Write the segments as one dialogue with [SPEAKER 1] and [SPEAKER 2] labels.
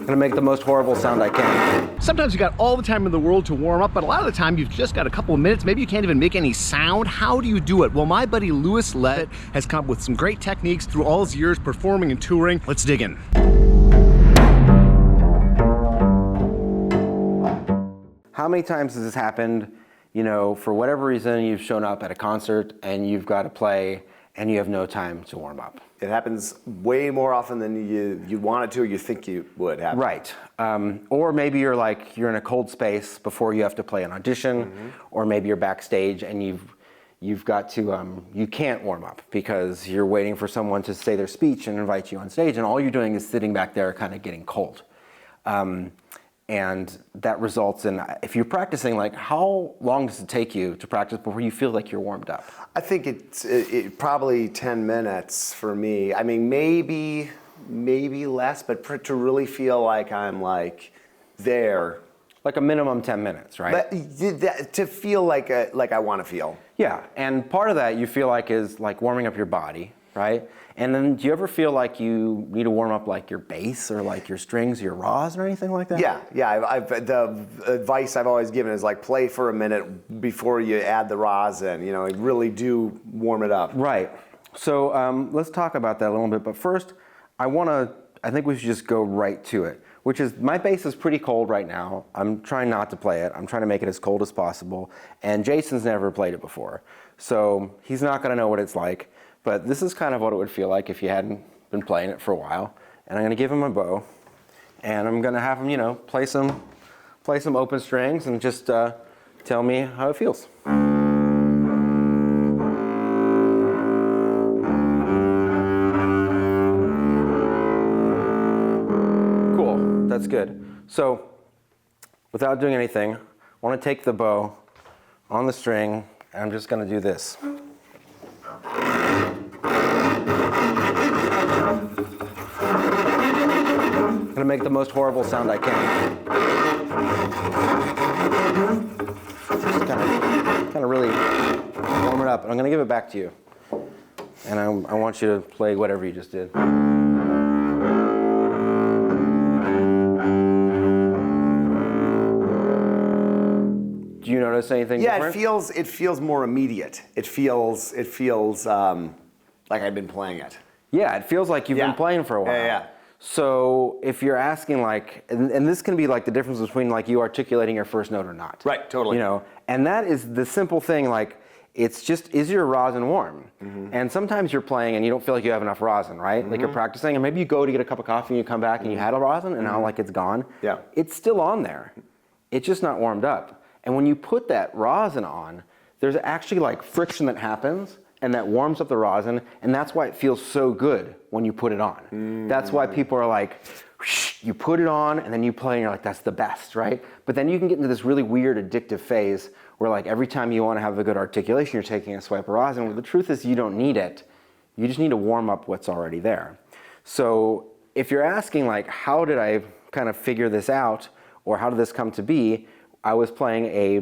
[SPEAKER 1] gonna make the most horrible sound I can.
[SPEAKER 2] Sometimes you got all the time in the world to warm up, but a lot of the time you've just got a couple of minutes. Maybe you can't even make any sound. How do you do it? Well, my buddy Louis Levitt has come up with some great techniques through all his years performing and touring. Let's dig in.
[SPEAKER 1] How many times has this happened, you know, for whatever reason you've shown up at a concert and you've got to play and you have no time to warm up?
[SPEAKER 3] It happens way more often than you want it to or you think you would happen.
[SPEAKER 1] Right. Or maybe you're in a cold space before you have to play an audition, or maybe you're backstage and you've got to, you can't warm up because you're waiting for someone to say their speech and invite you on stage, and all you're doing is sitting back there kind of getting cold. And that results in, if you're practicing, like, how long does it take you to practice before you feel like you're warmed up?
[SPEAKER 3] I think it's probably 10 minutes for me. I mean, maybe less, but to really feel like I'm like there.
[SPEAKER 1] Like a minimum 10 minutes, right?
[SPEAKER 3] But to feel like I want to feel.
[SPEAKER 1] Yeah, and part of that you feel like is like warming up your body, right? And then do you ever feel like you need to warm up like your bass or like your strings, your rosin or anything like that?
[SPEAKER 3] Yeah. The advice I've always given is like play for a minute before you add the rosin. You know, really do warm it up.
[SPEAKER 1] Right. So let's talk about that a little bit. But first, I think we should just go right to it, which is my bass is pretty cold right now. I'm trying not to play it. I'm trying to make it as cold as possible. And Jason's never played it before, so he's not going to know what it's like. But this is kind of what it would feel like if you hadn't been playing it for a while. And I'm going to give him a bow, and I'm going to have him, you know, play some open strings and just tell me how it feels. Cool, that's good. So without doing anything, I want to take the bow on the string, and I'm just going to do this. I'm gonna make the most horrible sound I can. Just kind of really warm it up. And I'm gonna give it back to you. And I want you to play whatever you just did. Do you notice anything different?
[SPEAKER 3] Yeah, it feels more immediate. It feels like I've been playing it.
[SPEAKER 1] Yeah, it feels like you've been playing for a while.
[SPEAKER 3] Yeah.
[SPEAKER 1] So if you're asking like, and this can be like the difference between like you articulating your first note or not.
[SPEAKER 3] Right, totally.
[SPEAKER 1] You know, and that is the simple thing, like, it's just, is your rosin warm? And sometimes you're playing and you don't feel like you have enough rosin, right? Like you're practicing and maybe you go to get a cup of coffee and you come back and you had a rosin and now like it's gone.
[SPEAKER 3] Yeah.
[SPEAKER 1] It's still on there. It's just not warmed up. And when you put that rosin on, there's actually like friction that happens and that warms up the rosin, and that's why it feels so good when you put it on. That's why people are like, whoosh, you put it on and then you play and you're like, that's the best, right? But then you can get into this really weird addictive phase where like every time you want to have a good articulation, you're taking a swipe of rosin. Well, the truth is you don't need it. You just need to warm up what's already there. So if you're asking like, how did I kind of figure this out, or how did this come to be? I was playing a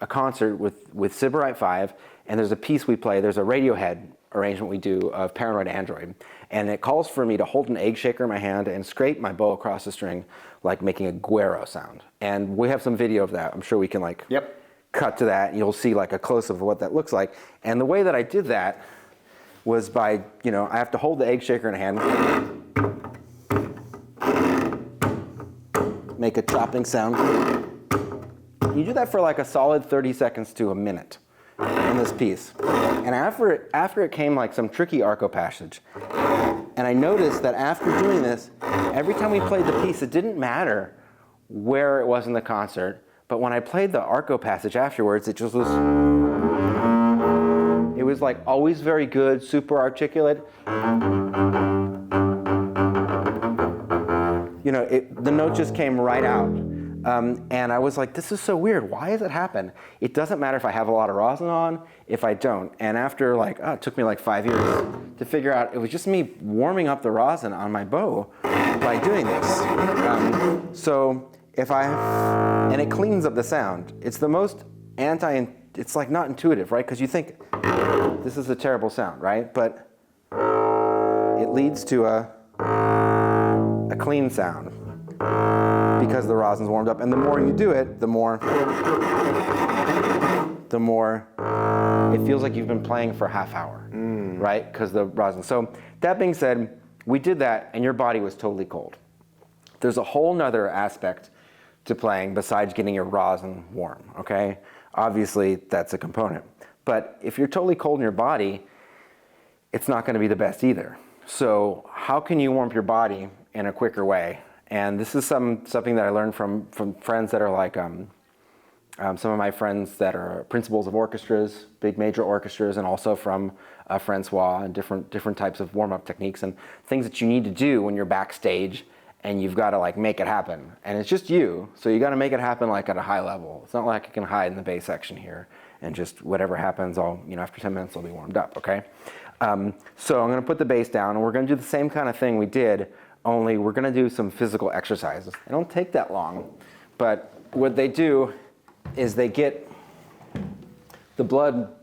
[SPEAKER 1] concert with Sybarite 5, and there's a piece we play, there's a Radiohead arrangement we do of Paranoid Android, and it calls for me to hold an egg shaker in my hand and scrape my bow across the string like making a guero sound. And we have some video of that. I'm sure we can like cut to that, and you'll see like a close-up of what that looks like. And the way that I did that was by, you know, I have to hold the egg shaker in a hand, make a chopping sound. You do that for like a solid 30 seconds to a minute in this piece. And after it came like some tricky arco passage. And I noticed that after doing this, every time we played the piece, it didn't matter where it was in the concert, but when I played the arco passage afterwards, it just was, it was like always very good, super articulate. You know, the note just came right out. And I was like, this is so weird. Why does it happen? It doesn't matter if I have a lot of rosin on, if I don't. And after like, it took me like 5 years to figure out, it was just me warming up the rosin on my bow by doing this. So if and it cleans up the sound. It's the most it's like not intuitive, right? Because you think, this is a terrible sound, right? But it leads to a clean sound. because the rosin's warmed up. And the more you do it, the more it feels like you've been playing for a half hour, right? Because the rosin. So that being said, we did that and your body was totally cold. There's a whole nother aspect to playing besides getting your rosin warm, okay? Obviously, that's a component. But if you're totally cold in your body, it's not gonna be the best either. So how can you warm up your body in a quicker way? And this is something that I learned from friends that are like, some of my friends that are principals of orchestras, big major orchestras, and also from Francois and different types of warm-up techniques and things that you need to do when you're backstage and you've got to like make it happen. And it's just you, so you got to make it happen like at a high level. It's not like you can hide in the bass section here and just whatever happens, after 10 minutes, I'll be warmed up, okay? So I'm gonna put the bass down and we're gonna do the same kind of thing we did, only we're gonna do some physical exercises. They don't take that long, but what they do is they get the blood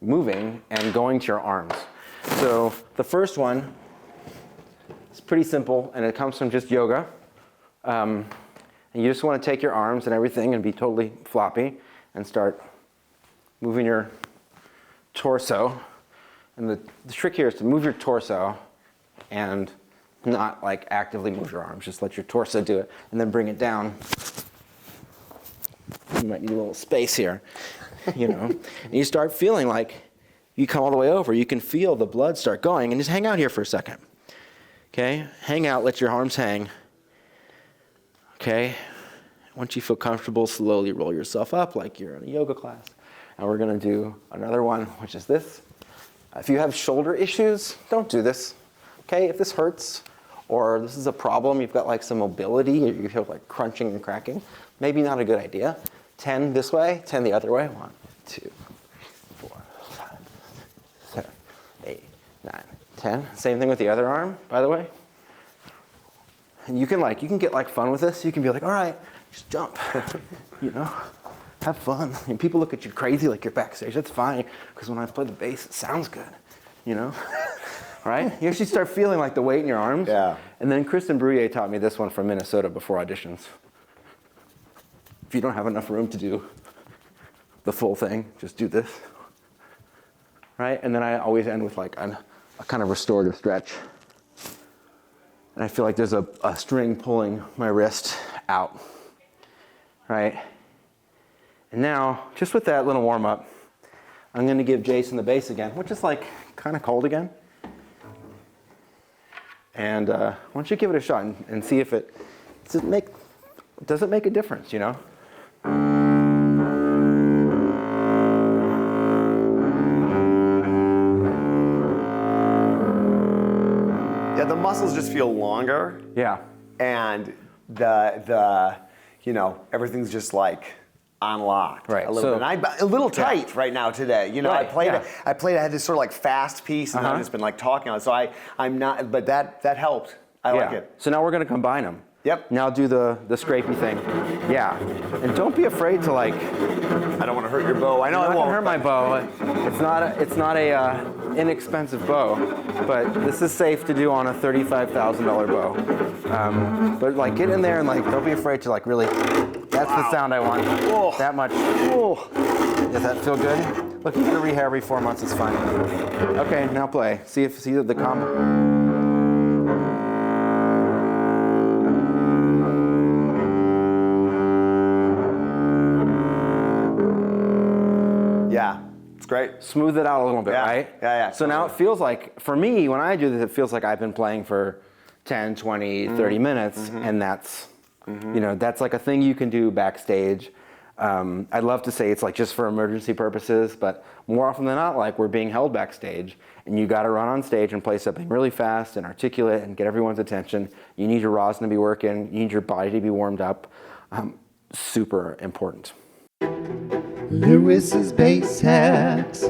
[SPEAKER 1] moving and going to your arms. So the first one is pretty simple and it comes from just yoga. And you just want to take your arms and everything and be totally floppy and start moving your torso. And the trick here is to move your torso and not like actively move your arms, just let your torso do it and then bring it down. You might need a little space here, And you start feeling like you come all the way over. You can feel the blood start going and just hang out here for a second. Okay, hang out, let your arms hang. Okay, once you feel comfortable, slowly roll yourself up like you're in a yoga class. And we're gonna do another one, which is this. If you have shoulder issues, don't do this. Okay, if this hurts or this is a problem, you've got like some mobility, or you feel like crunching and cracking, maybe not a good idea. 10 this way, 10 the other way. 1, 2, 4, 5, 7, 8, 9, 10. Same thing with the other arm, by the way. And you can get like fun with this. You can be like, all right, just jump, have fun. And people look at you crazy like you're backstage. That's fine, because when I play the bass, it sounds good, right? You actually start feeling like the weight in your arms.
[SPEAKER 3] Yeah.
[SPEAKER 1] And then Kristen Bruyere taught me this one from Minnesota before auditions. If you don't have enough room to do the full thing, just do this, right? And then I always end with like a kind of restorative stretch. And I feel like there's a string pulling my wrist out, right? And now, just with that little warm up, I'm gonna give Jason the bass again, which is like kind of cold again. And why don't you give it a shot and see if does it make a difference,
[SPEAKER 3] Yeah, the muscles just feel longer.
[SPEAKER 1] Yeah.
[SPEAKER 3] And everything's just like unlocked.
[SPEAKER 1] Right.
[SPEAKER 3] A little bit. I'm a little tight right now today.
[SPEAKER 1] Right,
[SPEAKER 3] I had this sort of like fast piece and I've just been like talking on it. So I'm not, but that helped. I like it.
[SPEAKER 1] So now we're gonna combine them.
[SPEAKER 3] Yep.
[SPEAKER 1] Now do the scrapey thing. Yeah. And don't be afraid to like.
[SPEAKER 3] I don't want to hurt your bow. I know I
[SPEAKER 1] Not
[SPEAKER 3] won't.
[SPEAKER 1] gonna hurt my bow. It's not a inexpensive bow, but this is safe to do on a $35,000 bow. But like get in there and like don't be afraid to like really. That's the sound I want.
[SPEAKER 3] Whoa.
[SPEAKER 1] That much. Whoa. Does that feel good? Look, you can rehair every 4 months. It's fine. Okay, now play. See the combo.
[SPEAKER 3] Yeah, it's great.
[SPEAKER 1] Smooth it out a little bit,
[SPEAKER 3] Yeah.
[SPEAKER 1] right?
[SPEAKER 3] Yeah.
[SPEAKER 1] So now it feels like, for me, when I do this, it feels like I've been playing for 10, 20, 30 minutes, and that's, that's like a thing you can do backstage. I'd love to say it's like just for emergency purposes, but more often than not, like we're being held backstage, and you got to run on stage and play something really fast and articulate and get everyone's attention. You need your rosin to be working. You need your body to be warmed up. Super important.
[SPEAKER 4] Louis's Bass Hacks.